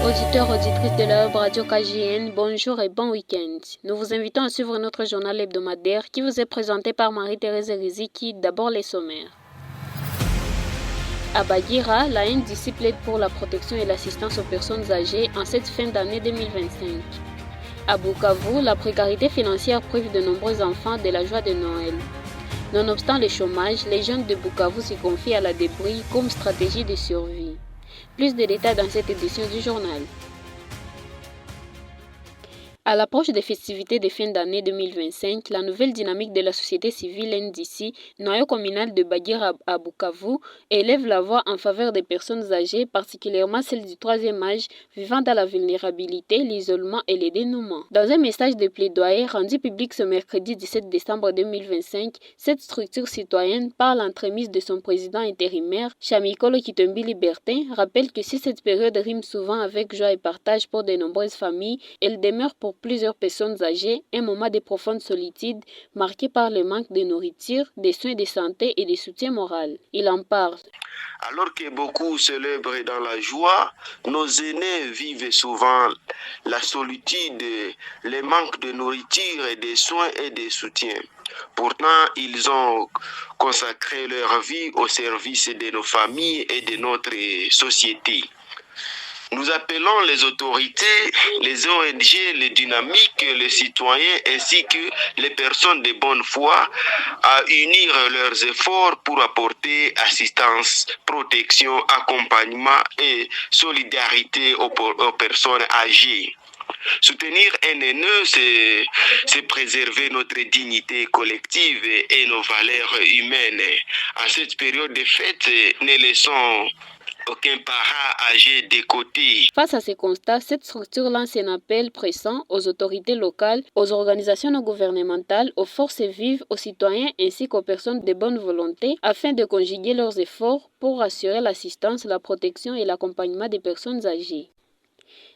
Auditeurs, auditrices de la radio KGN, bonjour et bon week-end. Nous vous invitons à suivre notre journal hebdomadaire qui vous est présenté par Marie-Thérèse Riziki. D'abord les sommaires. À Bagira, la NDC plaide pour la protection et l'assistance aux personnes âgées en cette fin d'année 2025. À Bukavu, la précarité financière prive de nombreux enfants de la joie de Noël. Nonobstant le chômage, les jeunes de Bukavu se confient à la débrouille comme stratégie de survie. Plus de détails dans cette édition du journal. À l'approche des festivités de fin d'année 2025, la nouvelle dynamique de la société civile NDC, noyau communal de Bagira à Bukavu, élève la voix en faveur des personnes âgées, particulièrement celles du troisième âge, vivant dans la vulnérabilité, l'isolement et les dénouements. Dans un message de plaidoyer rendu public ce mercredi 17 décembre 2025, cette structure citoyenne, par l'entremise de son président intérimaire, Chamikolo Kitombi Libertin, rappelle que si cette période rime souvent avec joie et partage pour de nombreuses familles, elle demeure pour plusieurs personnes âgées un moment de profonde solitude marqué par le manque de nourriture, de soins de santé et de soutien moral. Il en parle. Alors que beaucoup célèbrent dans la joie, nos aînés vivent souvent la solitude, le manque de nourriture et de soins et de soutien. Pourtant, ils ont consacré leur vie au service de nos familles et de notre société. Nous appelons les autorités, les ONG, les dynamiques, les citoyens ainsi que les personnes de bonne foi à unir leurs efforts pour apporter assistance, protection, accompagnement et solidarité aux personnes âgées. Soutenir un aîné, c'est préserver notre dignité collective et nos valeurs humaines. En cette période de fête, ne laissons aucun parent âgé de côté. Face à ces constats, cette structure lance un appel pressant aux autorités locales, aux organisations non gouvernementales, aux forces vives, aux citoyens ainsi qu'aux personnes de bonne volonté afin de conjuguer leurs efforts pour assurer l'assistance, la protection et l'accompagnement des personnes âgées.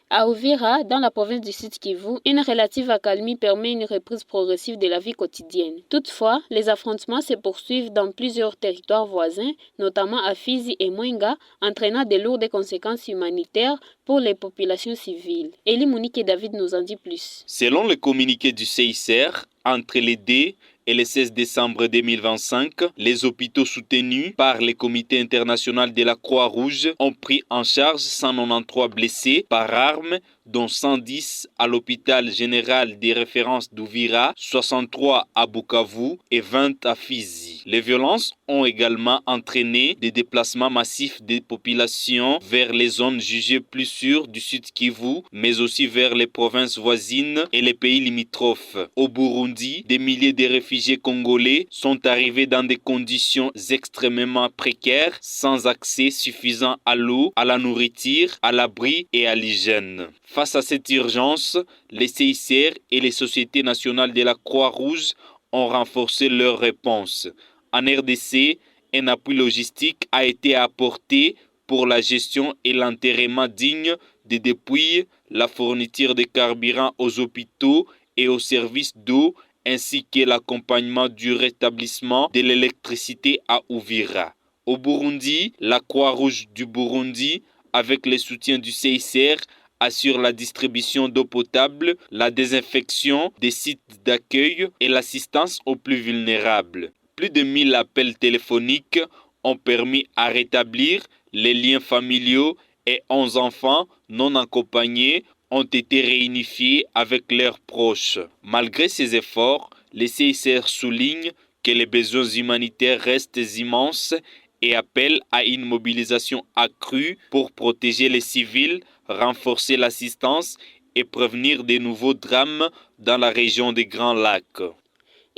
À Uvira, dans la province du Sud Kivu, une relative accalmie permet une reprise progressive de la vie quotidienne. Toutefois, les affrontements se poursuivent dans plusieurs territoires voisins, notamment à Fizi et Mwenga, entraînant de lourdes conséquences humanitaires pour les populations civiles. Elie Monique et David nous en dit plus. Selon le communiqué du CICR, entre les 2 et le 16 décembre 2025, les hôpitaux soutenus par le Comité international de la Croix-Rouge ont pris en charge 193 blessés par arme, dont 110 à l'hôpital général des références d'Uvira, 63 à Bukavu et 20 à Fizi. Les violences ont également entraîné des déplacements massifs des populations vers les zones jugées plus sûres du Sud Kivu, mais aussi vers les provinces voisines et les pays limitrophes. Au Burundi, des milliers de réfugiés congolais sont arrivés dans des conditions extrêmement précaires, sans accès suffisant à l'eau, à la nourriture, à l'abri et à l'hygiène. Face à cette urgence, les CICR et les sociétés nationales de la Croix-Rouge ont renforcé leur réponse. En RDC, un appui logistique a été apporté pour la gestion et l'enterrement digne des dépouilles, la fourniture de carburant aux hôpitaux et aux services d'eau, ainsi que l'accompagnement du rétablissement de l'électricité à Uvira. Au Burundi, la Croix-Rouge du Burundi, avec le soutien du CICR, assure la distribution d'eau potable, la désinfection des sites d'accueil et l'assistance aux plus vulnérables. Plus de 1000 appels téléphoniques ont permis à rétablir les liens familiaux et 11 enfants non accompagnés ont été réunifiés avec leurs proches. Malgré ces efforts, le CICR souligne que les besoins humanitaires restent immenses et appelle à une mobilisation accrue pour protéger les civils, renforcer l'assistance et prévenir de nouveaux drames dans la région des Grands Lacs.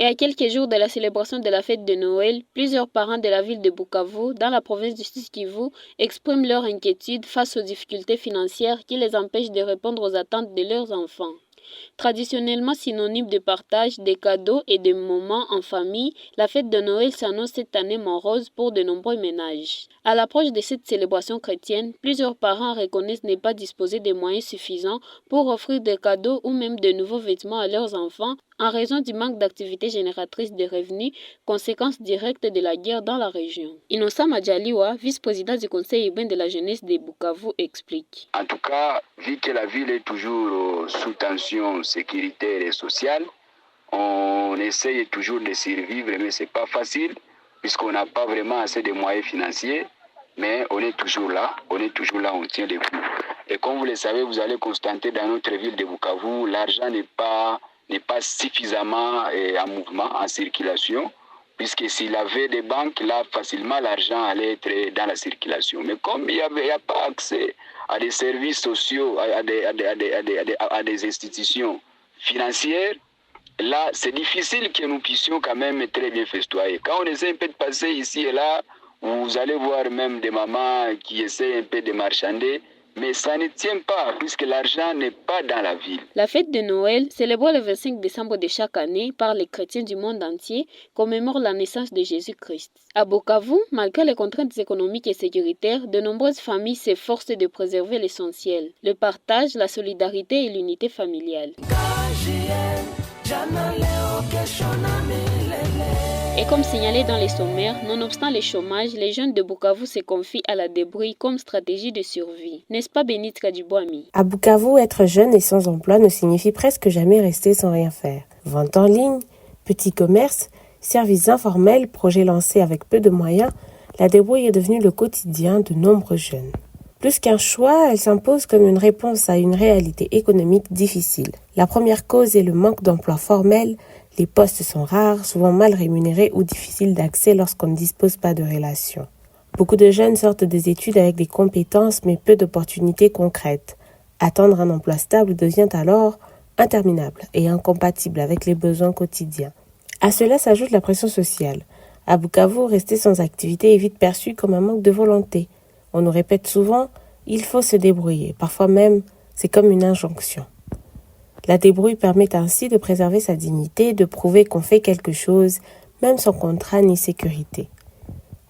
Et à quelques jours de la célébration de la fête de Noël, plusieurs parents de la ville de Bukavu, dans la province du Sud Kivu, expriment leur inquiétude face aux difficultés financières qui les empêchent de répondre aux attentes de leurs enfants. Traditionnellement synonyme de partage, de cadeaux et de moments en famille, la fête de Noël s'annonce cette année morose pour de nombreux ménages. À l'approche de cette célébration chrétienne, plusieurs parents reconnaissent ne pas disposer de moyens suffisants pour offrir des cadeaux ou même de nouveaux vêtements à leurs enfants en raison du manque d'activités génératrices de revenus, conséquence directe de la guerre dans la région. Innocent Madjaliwa, vice-président du Conseil urbain de la jeunesse de Bukavu, explique. En tout cas, vu que la ville est toujours sous tension sécuritaire et sociale, on essaye toujours de survivre, mais ce n'est pas facile, puisqu'on n'a pas vraiment assez de moyens financiers, mais on est toujours là, on tient debout. Et comme vous le savez, vous allez constater dans notre ville de Bukavu, l'argent n'est pas suffisamment en mouvement, en circulation, puisque s'il avait des banques, là, facilement, l'argent allait être dans la circulation. Mais comme il n'y a pas accès à des services sociaux, à des institutions financières, là, c'est difficile que nous puissions quand même très bien festoyer. Quand on essaie un peu de passer ici et là, vous allez voir même des mamans qui essaient un peu de marchander, mais ça ne tient pas puisque l'argent n'est pas dans la ville. La fête de Noël, célébrée le 25 décembre de chaque année par les chrétiens du monde entier, commémore la naissance de Jésus-Christ. À Bukavu, malgré les contraintes économiques et sécuritaires, de nombreuses familles s'efforcent de préserver l'essentiel, le partage, la solidarité et l'unité familiale. Et comme signalé dans les sommaires, nonobstant le chômage, les jeunes de Bukavu se confient à la débrouille comme stratégie de survie. N'est-ce pas Bénite Kadibouami? À Bukavu, être jeune et sans emploi ne signifie presque jamais rester sans rien faire. Vente en ligne, petits commerces, services informels, projets lancés avec peu de moyens, la débrouille est devenue le quotidien de nombreux jeunes. Plus qu'un choix, elle s'impose comme une réponse à une réalité économique difficile. La première cause est le manque d'emploi formel. Les postes sont rares, souvent mal rémunérés ou difficiles d'accès lorsqu'on ne dispose pas de relations. Beaucoup de jeunes sortent des études avec des compétences mais peu d'opportunités concrètes. Attendre un emploi stable devient alors interminable et incompatible avec les besoins quotidiens. À cela s'ajoute la pression sociale. À Bukavu, rester sans activité est vite perçu comme un manque de volonté. On nous répète souvent « il faut se débrouiller ». Parfois même, c'est comme une injonction. La débrouille permet ainsi de préserver sa dignité, de prouver qu'on fait quelque chose, même sans contrat ni sécurité.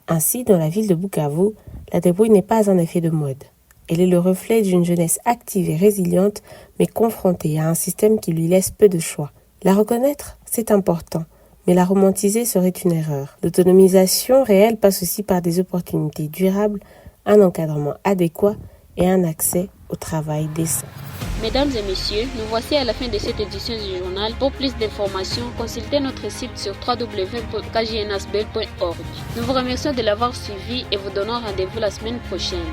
Ainsi, dans la ville de Bukavu, la débrouille n'est pas un effet de mode. Elle est le reflet d'une jeunesse active et résiliente, mais confrontée à un système qui lui laisse peu de choix. La reconnaître, c'est important, mais la romantiser serait une erreur. L'autonomisation réelle passe aussi par des opportunités durables, un encadrement adéquat et un accès au travail décent. Mesdames et messieurs, nous voici à la fin de cette édition du journal. Pour plus d'informations, consultez notre site sur www.kjnsbel.org. Nous vous remercions de l'avoir suivi et vous donnons rendez-vous la semaine prochaine.